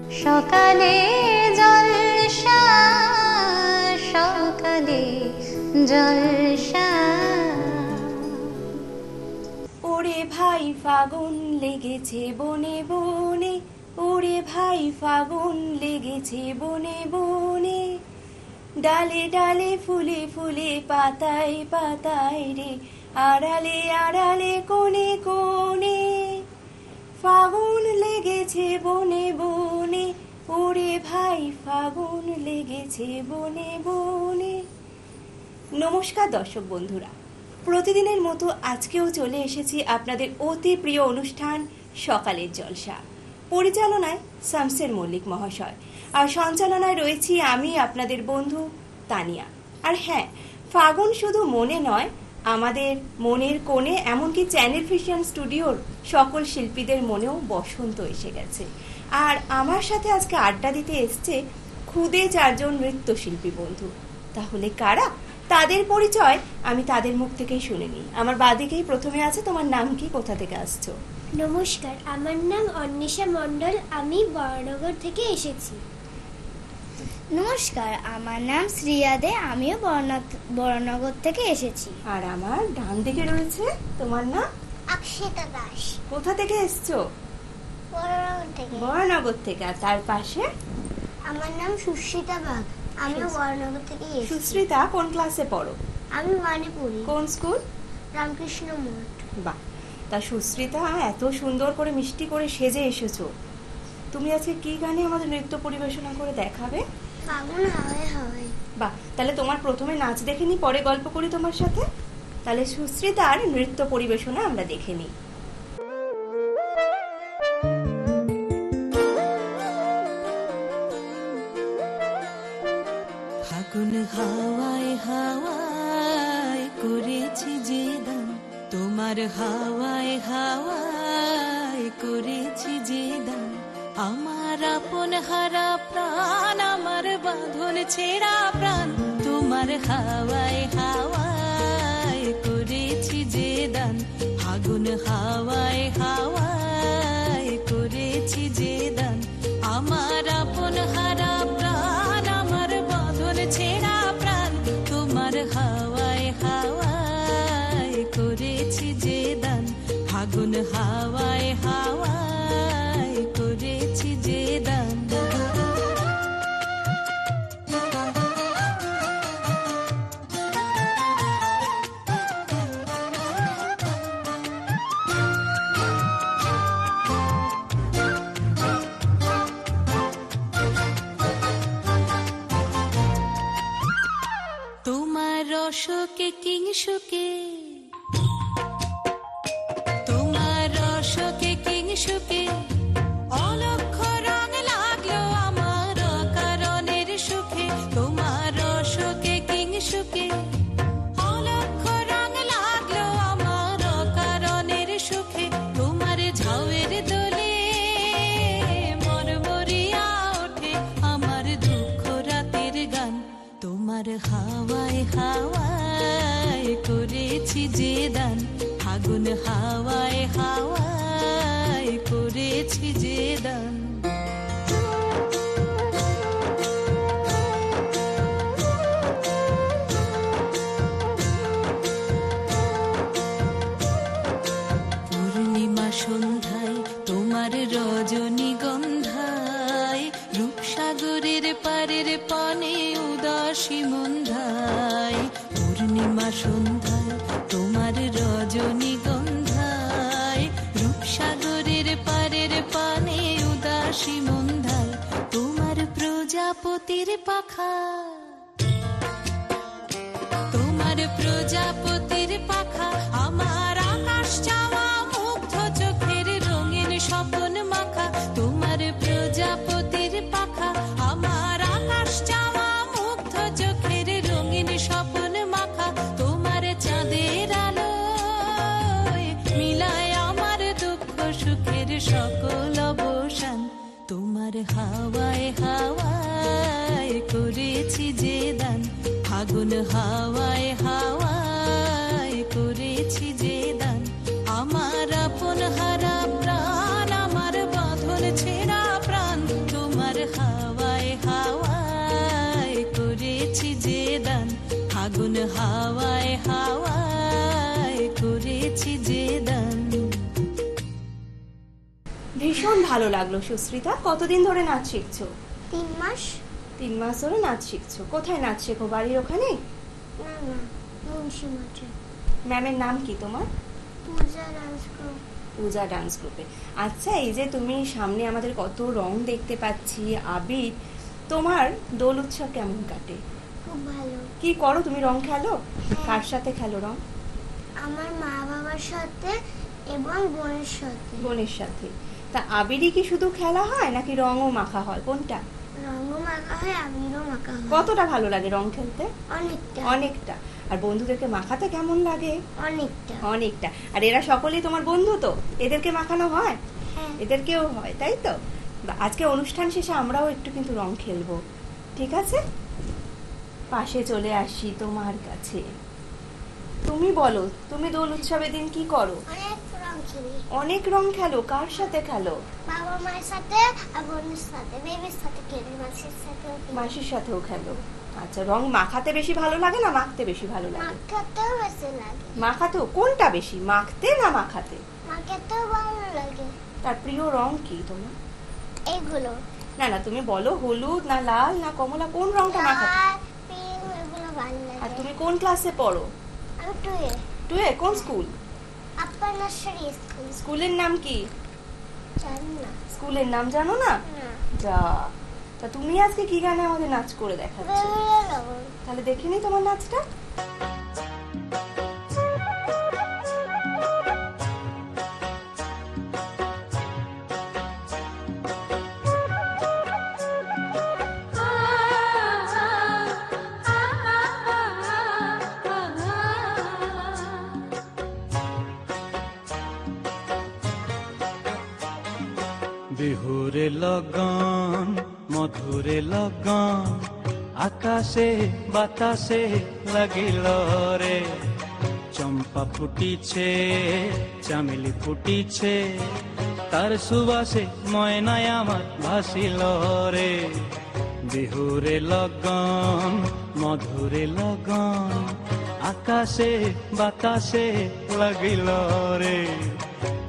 সকালে জলসা, সকালে জলসা। ওরে ভাই ফাগুন লেগেছে বনে বনে, ওরে ভাই ফাগুন লেগেছে বনে বনে, ডালে ডালে ফুলে ফুলে পাতায় পাতায় রে, আড়ালে আড়ালে কোণে কোণে, ফাগুন লেগেছে বনে বনে, ওরে ভাই ফাগুন লেগেছে বনে বনে। নমস্কার দর্শক বন্ধুরা, প্রতিদিনের মতো আজকেও চলে এসেছি আপনাদের অতি প্রিয় অনুষ্ঠান সকালের জলসা। পরিচালনায় শামসের মল্লিক মহাশয়, আর সঞ্চালনায় রয়েছি আমি আপনাদের বন্ধু তানিয়া। আর হ্যাঁ, ফাগুন শুধু মনে নয়, আমাদের মনের কোণে, এমনকি চ্যানেল ফিশন স্টুডিওর সকল শিল্পীদের মনেও বসন্ত এসে গেছে। আর আমার সাথে আজকে আড্ডা দিতে এসছে খুদে 4 জন নৃত্যশিল্পী বন্ধু। তাহলে কারা? তাদের পরিচয় আমি তাদের মুখ থেকেই শুনে নিই। আমার বাদিকেই প্রথমে আছে, তোমার নাম কি, কোথা থেকে আসছো? নমস্কার, আমার নাম অন্বেষা মণ্ডল, আমি বরানগর থেকে এসেছি। নমস্কার, আমার নাম শ্রিয়া দে, আমিও বরানগর থেকে এসেছি। আর আমার ডান দিকে রয়েছে, তোমার নাম? অক্ষিতা দাস। কোথা থেকে এসছো? বরানগর থেকে। বরানগর থেকে। আর তার পাশে? আমার নাম সুস্মিতা বাগ, আমিও বরানগর থেকে এসেছি। সুস্মিতা, কোন ক্লাসে পড়ো? আমি মানে পড়ি। কোন স্কুল? রামকৃষ্ণ মঠ। বাহ, তা সুস্মিতা এত সুন্দর করে মিষ্টি করে সেজে এসেছো, তুমি আজকে কি গানে আমাদের নৃত্য পরিবেশনা করে দেখাবে? ফাগুন হাওয়ায় হাওয়ায়। বাহ, তাহলে তোমার প্রথমে নাচ দেখে নি, পরে গল্প করি তোমার সাথে। তাহলে সুস্মিতার নৃত্য পরিবেশনা আমরা দেখে নিই। ফাগুন হাওয়ায় হাওয়ায় করেছি যে দান, তোমার হাওয়ায় হাওয়ায় করেছি যে দান, আমার আপন হারা প্রাণ, আমার বাঁধন ছেঁড়া প্রাণ, তোমার হাওয়ায় হাওয়ায় করেছি যে দান, ফাগুন হাওয়ায় হাওয়ায় করেছি যে দান, আমার আপন হারা প্রাণ, আমার বাঁধন ছেঁড়া প্রাণ, তোমার হাওয়ায় হাওয়ায় করেছি যে দান, ফাগুন হাওয়ায় হাওয়ায় করেছি যে দান। তোমার রসকে কিংসুকে, তোমার রসকে কিংসুকে, অলক্ষ রং লাগলো আমার কারণের সুখে, তোমার রসকে কিংসুকে, অলক্ষ রং লাগলো আমার কারণের সুখে, তোমার ঝাউয়ের দোলে মরমরিয়া ওঠে আমার দুঃখ রাতের গান, তোমার হাওয়ায় হাওয়ায় করেছি যে দান, ফাগুন হাওয়ায় হাওয়ায় করেছি যে দান। পূর্ণিমা সন্ধ্যায় তোমার রজনীগন্ধায়, রূপসাগরের পারের পানে উদাসী মন্ধায়, পূর্ণিমা সন্ধ্যায় তোমার রজনীগন্ধায়, রূপসাগরের পারের পানে উদাসী মন্ধায়, তোমার প্রজাপতির পাখা, তোমার প্রজাপতির পাখা, আমার আকাশ চাওয়া মুগ্ধ চোখের রঙিন স্বপন মাখা, তোমার প্রজাপতির পাখা, আমার আকাশ চাওয়া মুগ্ধ চোখের রঙিন স্বপন মাখা, তোমার চাঁদের আলো মিলায় আমার দুঃখ সুখের সকল অবসান, তোমার হাওয়ায় হাওয়ায় করেছি যে দান, ফাগুন হাওয়ায় হাওয়ায় করেছি যে দান, আমার আপন হারা প্রাণ, আমার বাঁধন ছেঁড়া প্রাণ, তোমার হাওয়ায় হাওয়ায় করেছি যে দান। ভীষণ ভালো লাগলো সুস্মিতা। কতদিন ধরে নাচ শিখছো? 3 মাস। 3 মাস ধরে নাচ শিখছো। কোথায় নাচ শেখো? বাড়ির ওখানে? না না, মুন্সি মাঠে। ম্যামের নাম কি তোমার? পূজা ডান্স গ্রুপ। পূজা ডান্স গ্রুপে। আচ্ছা, এই যে তুমি সামনে আমাদের কত রং দেখতে পাচ্ছি, আবির, তোমার দোল উৎসব কেমন কাটে? খুব ভালো। কি করো তুমি? রং খেলো? কার সাথে খেলো রং? আমার মা বাবার সাথে এবং বোনের সাথে। বোনের সাথে। তা আবিরই কি শুধু খেলা হয় নাকি রঙও মাখা হয়? কোনটা? রঙও মাখা হয়, আবিরও মাখা হয়। কতটা ভালো লাগে রং খেলতে? অনেকটা। অনেকটা। আর বন্ধুদেরকে মাখাতে কেমন লাগে? অনেকটা। অনেকটা। আর এরা সকলেই তোমার বন্ধু তো? এদেরকে মাখানো হয়? হ্যাঁ। এদেরকেও হয়, তাই তো? আজকে অনুষ্ঠান শেষে আমরাও একটু কিন্তু রং খেলবো, ঠিক আছে? পাশে চলে আসি তোমার কাছে। তুমি বলো, তুমি দোল উৎসবের দিন কি করো? অনেক রং খেলি। অনেক রং খেলো। কার সাথে খেলো? বাবা মায়ের সাথে আর বোনের সাথে, বেবির সাথে খেলি, মাসির সাথেও খেলি। মাসির সাথেও খেলো। আচ্ছা, রং মাখাতে বেশি ভালো লাগে না মাখতে বেশি ভালো লাগে? মাখাতেও বেশি লাগে। মাখাতেও? কোনটা বেশি, মাখতে না মাখাতে? মাখাতেও ভালো লাগে। তার প্রিয় রং কি তোমার? এগুলো না না, তুমি বলো, হলুদ না লাল না কমলা, কোন রংটা মাখাতে? লাল, পিঙ্ক, এগুলো ভালো লাগে। আর তুমি কোন ক্লাসে পড়ো? আমি 2 টুয়ে? কোন স্কুল? আপার নার্সারি স্কুল। স্কুলের নাম কি? জানি না। স্কুলের নাম জানো না? না। যা। তা তুমি আজকে কি গানে আমাদের নাচ করে দেখাচ্ছ? বেহুলা লবণ। তাহলে দেখে নি তোমার নাচটা। বিহুরে লগন মধুরে লগন আকাশে বাতাসে লাগিল রে, চম্পা ফুটিছে চামেলি ফুটিছে, তার সুবাসে ময়নায় আমার ভাসিল রে। বিহুরে লগন মধুরে লগন আকাশে বাতাসে লাগিল রে,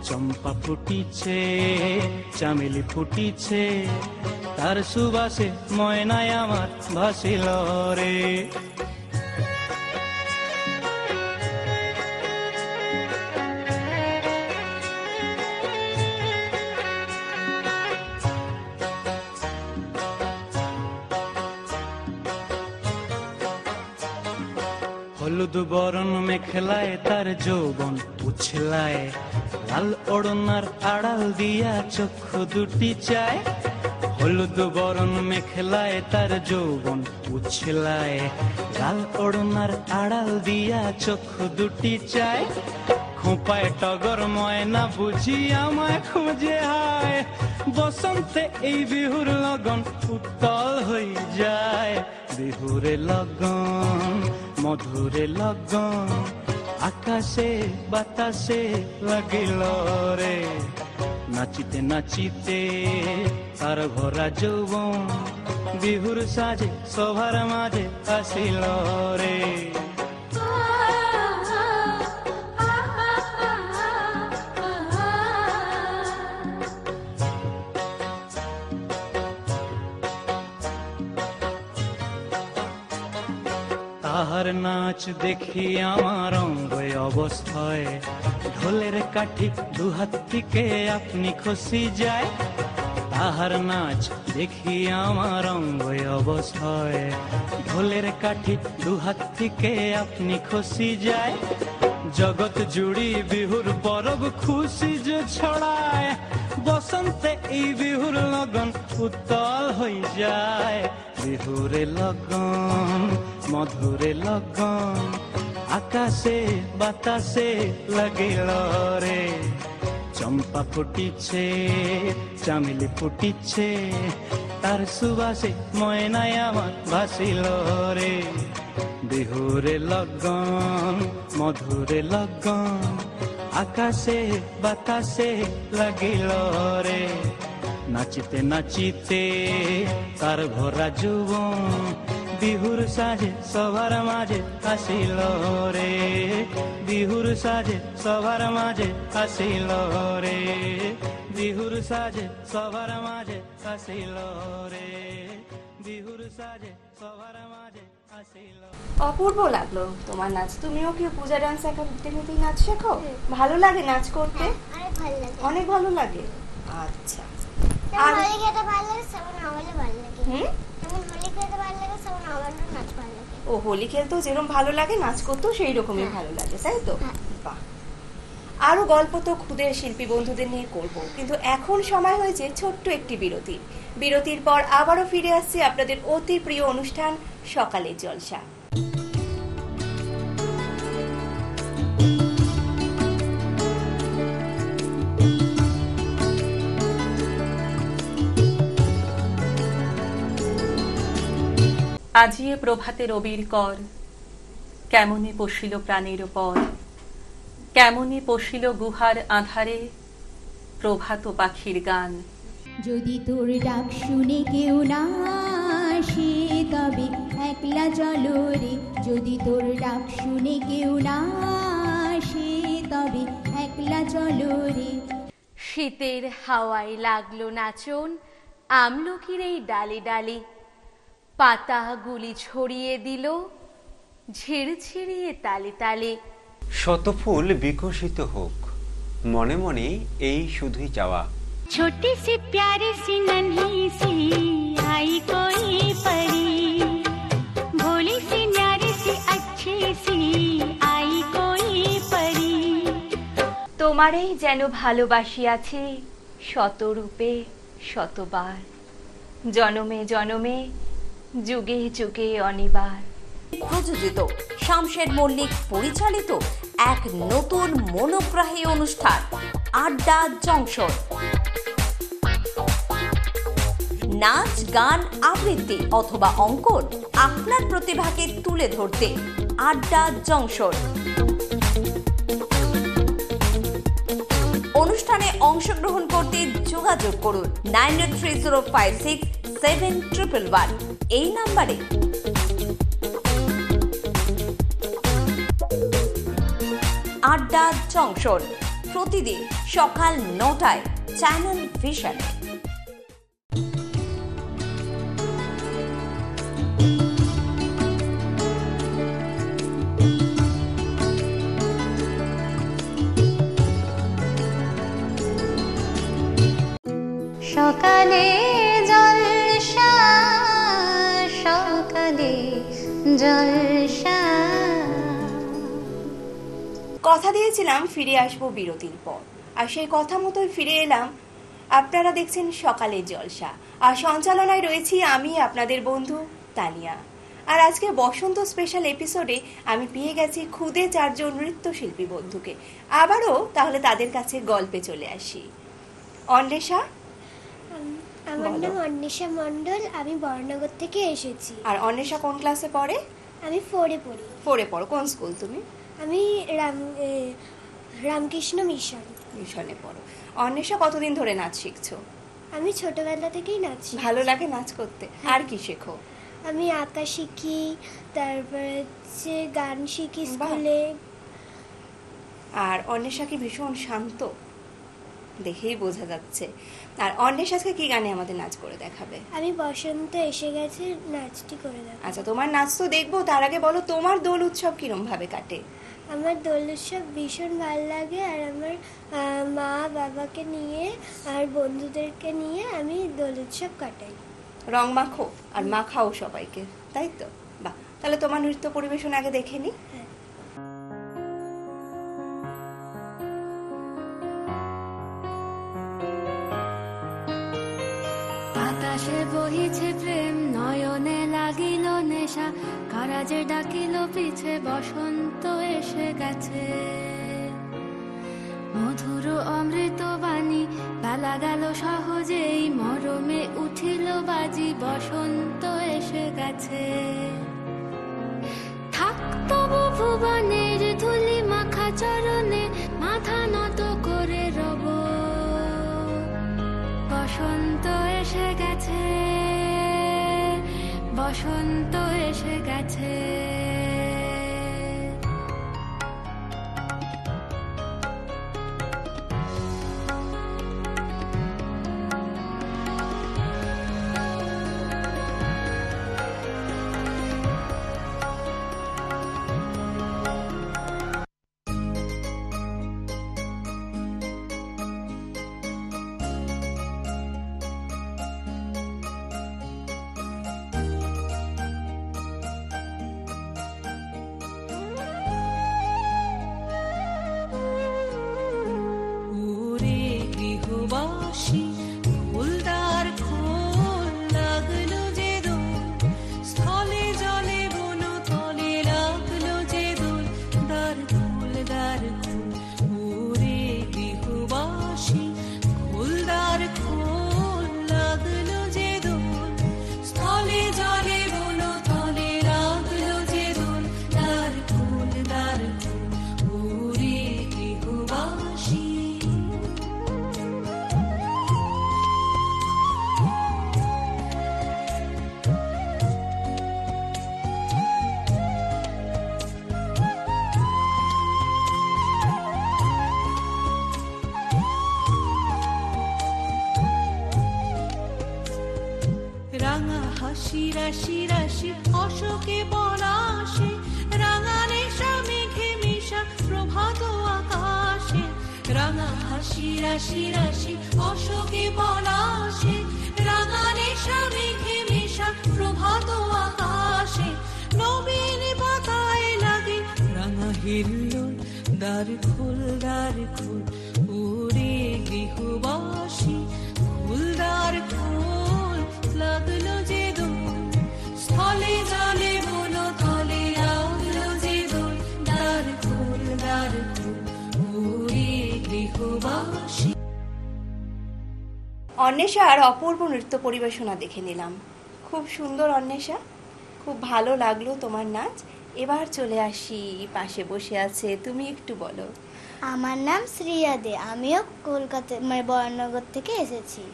চম্পা ফুটিছে চামেলি ফুটিছে, তার সুবাসে ময়নায় আমার ভাসিল রে। হলুদ বরণ মেখলায় তার যৌবন উছলায়, লাল ওড়নার আড়াল দিয়া চক্ষু দুটি চায়। হলুদ বরণ মেখলায় তার যৌবন উছলায়, লাল ওড়নার আড়াল দিয়া চক্ষু দুটি চায়। খোঁপায় টগর ময়না বুঝি আমায় খুঁজে হায়, বসন্তে এই বিহুর লগন উত্তল হয়ে যায়। বিহুরে লগন মধুরে লগন আকাশে বাতাসে লাগিল রে, নাচিতে নাচিতে তার ভরা যৌবন বিহুর সাজে সভার মাঝে আসিল রে। তাহার নাচ দেখি আমার অঙ্গ অবস্থায়, ঢোলের কাঠি দুহাত থেকে আপনি খসি যায়। তাহার নাচ দেখি আমার অঙ্গ অবস্থায়, ঢোলের কাঠি দুহাত থেকে আপনি খসি যায়। জগৎ জুড়ি বিহুর পরব খুশি যে ছড়ায়, বসন্তে এই বিহুর লগন উত্তল হয়ে যায়। বিহুরে লগন মধুরে লগন আকাশে বাতাসে লাগিল রে, চম্পা ফুটিছে চামেলি ফুটিছে, তার সুবাসে ময়নায় আমার ভাসিল রে। বিহুরে লগন মধুরে লগন আকাশে বাতাসে লাগিল রে, নাচিতে নাচিতে তার ভরা যৌবন বিহুর সাজে সবার মাঝে আসিল রে, বিহুর সাজে সবার মাঝে আসিল রে, বিহুর সাজে সবার মাঝে আসিল রে, বিহুর সাজে সবার মাঝে আসিল। অপূর্ব লাগলো তোমার নাচ। তুমিও কি পূজা ডান্স একাডেমিতেই নাচ শেখো? ভালো লাগে নাচ করতে? অনেক ভালো লাগে। অনেক ভালো লাগে। আচ্ছা, যেমন হোলি খেতে ভালো লাগে সেমন আমারও ভালো লাগে। হুম, যেমন হোলি খেতে ভালো লাগে সেমন আমারও নাচ ভালো লাগে। ও হোলি খেলতেও যেরকম ভালো লাগে নাচ করতেও সেই রকমই ভালো লাগে, তাই তো? হ্যাঁ। বাহ। আরো গল্প তো খুদের শিল্পী বন্ধুদের নিয়ে করব, কিন্তু এখন সময় হয়েছে ছোট্ট একটি বিরতি। বিরতির পর আবারও ফিরে আসছে আপনাদের অতি প্রিয় অনুষ্ঠান সকালের জলসা। আজিয়ে প্রভাতে রবির কর, কেমনে পশিল প্রাণের পর, কেমনে পশিল গুহার আধারে প্রভাত পাখির গান। যদি তোর ডাক শুনে কেউ না আসে তবে একলা চলো রে, যদি তোর ডাক শুনে কেউ না আসে তবে একলা চলো রে। শীতের হাওয়ায় লাগলো নাচন আমলকির এই ডালে ডালে, পাতাগুলি ছড়িয়ে দিল ঝিরঝিরিয়ে তালে তালে। শত ফুল বিকশিত হোক, মনে মনে এই শুধুই চাওয়া। छोटी सी प्यारी सी नन्ही सी आई कोई परी, भोली सी न्यारी सी अच्छी सी आई कोई परी। তোমারেই যেন ভালোবাসিয়াছি শতরূপে শতবার, জনমে জনমে যুগে যুগে অনিবার। প্রযোজিত শামশের মল্লিক পরিচালিত এক নতুন মনোগ্রাহী অনুষ্ঠান আড্ডা জংশন। নাচ, গান, আবৃত্তি অথবা অঙ্কন, আপনার প্রতিভাকে তুলে ধরতে আড্ডা জংশন। অনুষ্ঠানে অংশগ্রহণ করতে যোগাযোগ করুন 9830567111 এই নাম্বারে। আড্ডা জংশন প্রতিদিন সকাল 9টায় চ্যানেল ভিশনে। সকালে জলসা, সকালে জলসা। কথা দিয়েছিলাম ফিরে আসবো বিরতির পর, আর সেই কথা মতোই ফিরে এলাম। আপনারা দেখছেন সকালের জলসা, আর সঞ্চালনায় রয়েছি আমি আপনাদের বন্ধু তানিয়া। আর আজকে বসন্ত স্পেশাল এপিসোডে আমি পেয়ে গেছি খুদে 4 জন নৃত্যশিল্পী বন্ধুকে। আবারও তাহলে তাদের কাছে গল্পে চলে আসি। অন্বেষা, আমার নাম অন্বেষা মণ্ডল, আমি বর্ণনগর থেকে এসেছি। আর অন্বেষা কোন ক্লাসে পড়ে? আমি 4-এ পড়ি। 4-এ পড়ো। কোন স্কুল তুমি? আমি রামকৃষ্ণ মিশনে পড়ো। অন্বেষা কতদিন ধরে নাচ শিখছো? আমি ছোটবেলা থেকেই নাচ শিখি। ভালো লাগে নাচ করতে? আর কি শেখো? আমি আঁকা শিখি, তারপরে গান শিখি স্কুলে। আর অন্বেষা কি ভীষণ শান্ত, দেখেই বোঝা যাচ্ছে। আর অন্বেষা আজকে কি গানে আমাদের নাচ করে দেখাবে? আমি বসন্ত এসে গেছে নাচটি করে দেখাবো। আচ্ছা, তোমার নাচ তো দেখবো, তার আগে বলো তোমার দোল উৎসব কিরম ভাবে কাটে? আমার দোল উৎসব ভীষণ ভালো লাগে, আর আমার মা বাবাকে নিয়ে আর বন্ধুদেরকে নিয়ে আমি দোল উৎসব কাটাই। রং মাখো আর মাখাও সবাইকে, তাই তো? বাহ, তাহলে তোমার নৃত্য পরিবেশন আগে দেখে নি। বাতাসে বহিছে প্রেম, নয়নে লাগিল নেশা, কারাজে ডাকিল পিছে বসন্ত এসে গেছে। মধুর অমৃত বাণী বেলা গেল সহজেই, মরমে উঠিল বাজি বসন্ত এসে গেছে। থাকতো ভুবনের ধুলি মাখা চরণে, মাথা নত করে রব, বসন্ত এসে গেছে, বসন্ত এসে গেছে। রাশি রাশি রাশি অশোকে পলাশে, রাঙা নেশা মেঘে মিশা প্রভাত আকাশে। রাঙা হাসি রাশি রাশি অশোকে পলাশে, রাঙা নেশা মেঘে মিশা প্রভাত আকাশে। নবীন পাতায় লাগে রাঙা হিল্লোল, দ্বার খোল দ্বার খোল ওরে গৃহবাসী, খোল দ্বার খোল লাগলো যে দোল, স্থলে জলে বন তলে লাগলো যে দোল, দ্বার খোল ওরে গৃহবাসী। অন্বেষার অপূর্ব নৃত্য পরিবেশনা দেখে নিলাম, খুব সুন্দর অন্বেষা, খুব ভালো লাগলো তোমার নাচ। এবার চলে আসি, পাশে বসে আছে, তুমি একটু বলো। আমার নাম শ্রিয়া দে, আমিও কলকাতা মানে বরানগর থেকে এসেছি।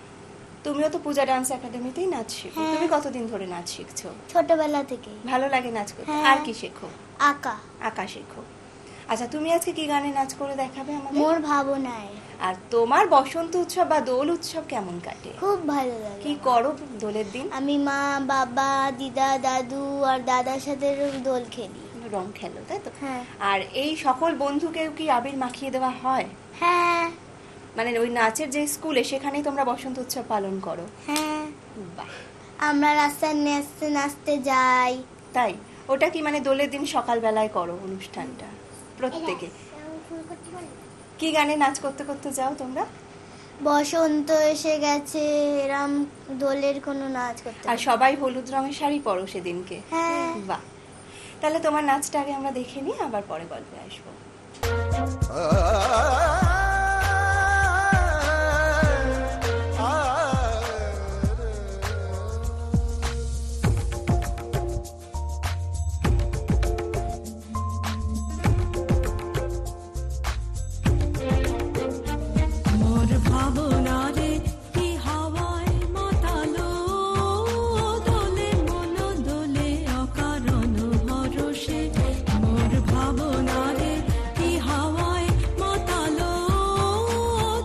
তুমিও তো পূজা ডান্স একাডেমিতেই নাচ শেখো। হ্যাঁ। তুমি কতদিন ধরে নাচ শিখছো? ছোটবেলা থেকে। ভালো লাগে নাচ করতে? হ্যাঁ। আর কি শেখো? আঁকা। আঁকা শেখো। আচ্ছা, তুমি আজকে কি গানে নাচ করে দেখাবে আমাদের? মোর ভাবনায়। আর তোমার বসন্ত উৎসব বা দোল উৎসব কেমন কাটে? খুব ভালো লাগে। কি করো দোলের দিন? আমি মা, বাবা, দিদা, দাদু আর দাদার সাথে দোল খেলি। রং খেলো, তাই তো? হ্যাঁ। আর এই সকল বন্ধুকেও কি আবির মাখিয়ে দেওয়া হয়? হ্যাঁ। মানে ওই নাচের যে স্কুলে, সেখানেই তোমরা বসন্ত উৎসব পালন করো? হ্যাঁ। বাহ। আমরা রাস্তায় নাচতে নাচতে যাই। তাই? ওটা কি মানে দোলের দিন সকালবেলায় করো অনুষ্ঠানটা প্রত্যেকে? কি গানে নাচ করতে করতে যাও তোমরা? বসন্ত এসে গেছে, এরম দোলের কোনো নাচ করতে। আর সবাই হলুদ রঙের শাড়ি পরো সেদিনকে? হ্যাঁ। বাহ। তাহলে তোমার নাচটা আগে আমরা দেখে নিই, আবার পরে গল্পে আসবো। মোর ভাবনা রে কি হাওয়ায় মাতালো, দোলে মন দোলে অকারণ হরষে। মোর ভাবনা রে কি হাওয়ায় মাতালো,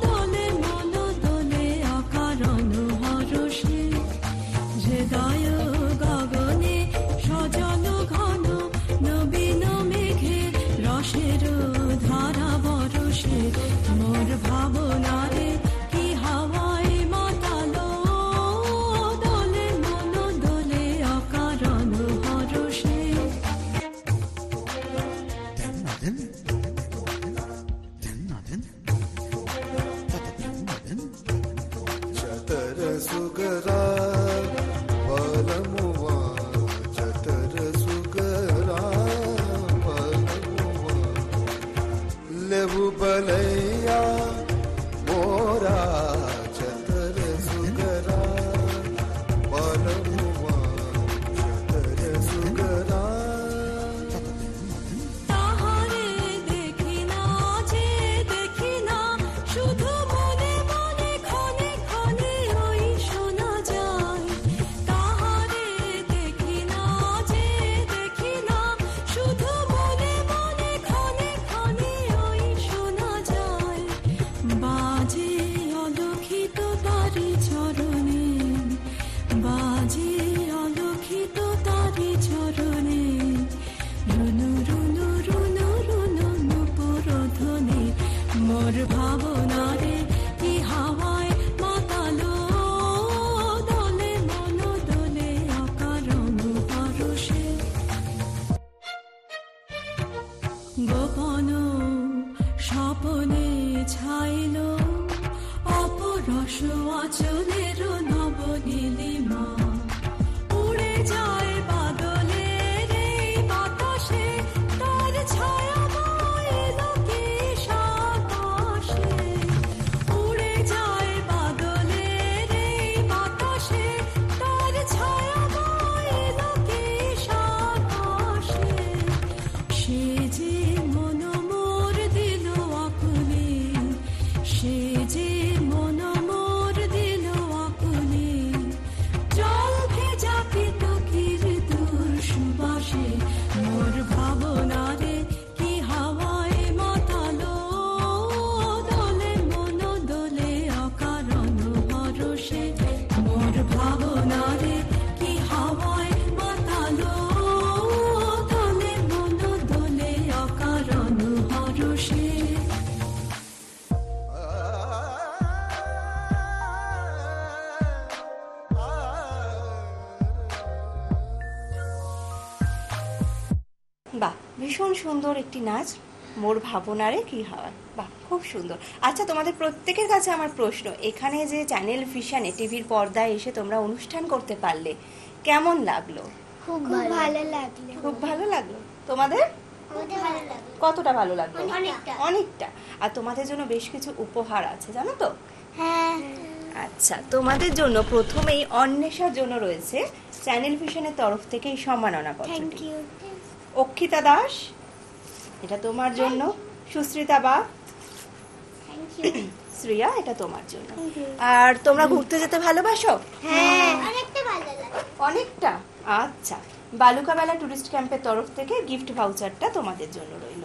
দোলে মন দোলে অকারণ হরষে। হৃদয় গগনে সজল ঘন নবীন মেঘে রসের ধারা বরষে। মোর ভাবনা রে কি হাওয়ায় মাতালো, দোলে মন দোলে অকারণ হরষে। चतर सुगरा बल বাহ, ভীষণ সুন্দর একটি নাচ, মোর ভাবনারে কি হয়। বাহ, খুব সুন্দর। আচ্ছা, তোমাদের প্রত্যেকের কাছে আমার প্রশ্ন, এখানে যে চ্যানেল ভিশনে টিভির পর্দায় এসে তোমরা অনুষ্ঠান করতে পারলে, কেমন লাগলো? খুব ভালো লাগলো। খুব ভালো লাগলো। তোমাদের কতটা ভালো লাগলো? অনেকটা। আর তোমাদের জন্য বেশ কিছু উপহার আছে, জানো তো? হ্যাঁ। আচ্ছা, তোমাদের জন্য প্রথমেই অন্বেষার জন্য রয়েছে চ্যানেল ভিশনের তরফ থেকে এই সম্মাননা পত্র। Thank you. অক্ষিতা দাস, এটা তোমার জন্য। সুশ্রিতা বা, শ্রিয়া, এটা তোমার জন্য। আর তোমরা ঘুরতে যেতে ভালোবাসো? হ্যাঁ, অনেকটা ভালো লাগে। অনেকটা। আচ্ছা, বালুকাবেলা টুরিস্ট ক্যাম্পের তরফ থেকে গিফট ভাউচারটা তোমাদের জন্য রইল।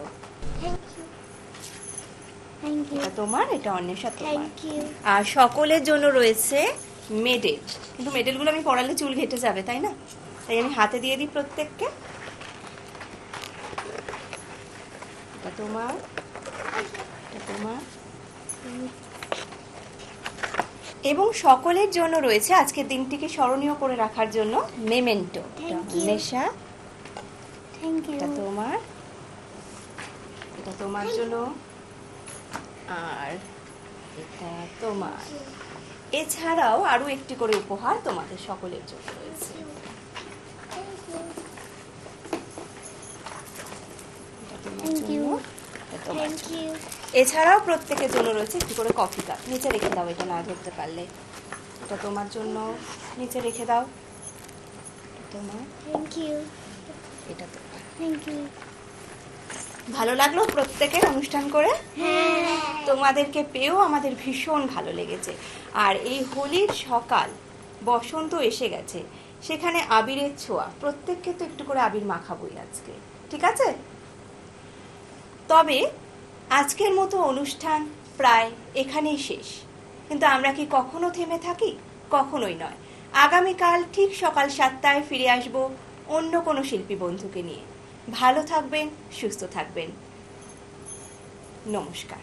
Thank you. এটা তোমার, এটা অন্বেষা তোমার। Thank you. আর সকলের জন্য রয়েছে মেডেল, কিন্তু মেডেলগুলো আমি পড়ালে চুল ঘেটে যাবে, তাই না? তাই আমি হাতে দিয়ে দিই প্রত্যেককে। এটা তোমার, এটা তোমার। এবং সকলের জন্য রয়েছে আজকের দিনটিকে স্মরণীয় করে রাখার জন্য মেমেন্টো। নেশা, থ্যাংক ইউ। এটা তোমার, এটা তোমার জন্য। আর এটা তোমার। এছাড়াও আরো একটি করে উপহার তোমাদের সকলের জন্য রয়েছে। এটা তোমার জন্য, এটা তোমার থ্যাংক জন্য। ইউ। এছাড়াও প্রত্যেকের জন্য রয়েছে একটি করে কফি কাপ। নিচে রেখে দাও, এটা না ধরতে পারলে। এটা তোমার জন্য, নিচে রেখে দাও। তোমার, থ্যাংক ইউ। এটা তোমার। Thank you. ভালো লাগলো প্রত্যেকের অনুষ্ঠান করে? হ্যাঁ। তোমাদেরকে পেয়েও আমাদের ভীষণ ভালো লেগেছে। আর এই হোলির সকাল, বসন্ত এসে গেছে, সেখানে আবিরের ছোঁয়া, প্রত্যেককে তো একটু করে আবির মাখাবই আজকে, ঠিক আছে? তবে আজকের মতো অনুষ্ঠান প্রায় এখানেই শেষ, কিন্তু আমরা কি কখনো থেমে থাকি? কখনোই নয়। আগামীকাল ঠিক সকাল 7টায় ফিরে আসব অন্য কোনো শিল্পী বন্ধুকে নিয়ে। ভালো থাকবেন, সুস্থ থাকবেন। নমস্কার।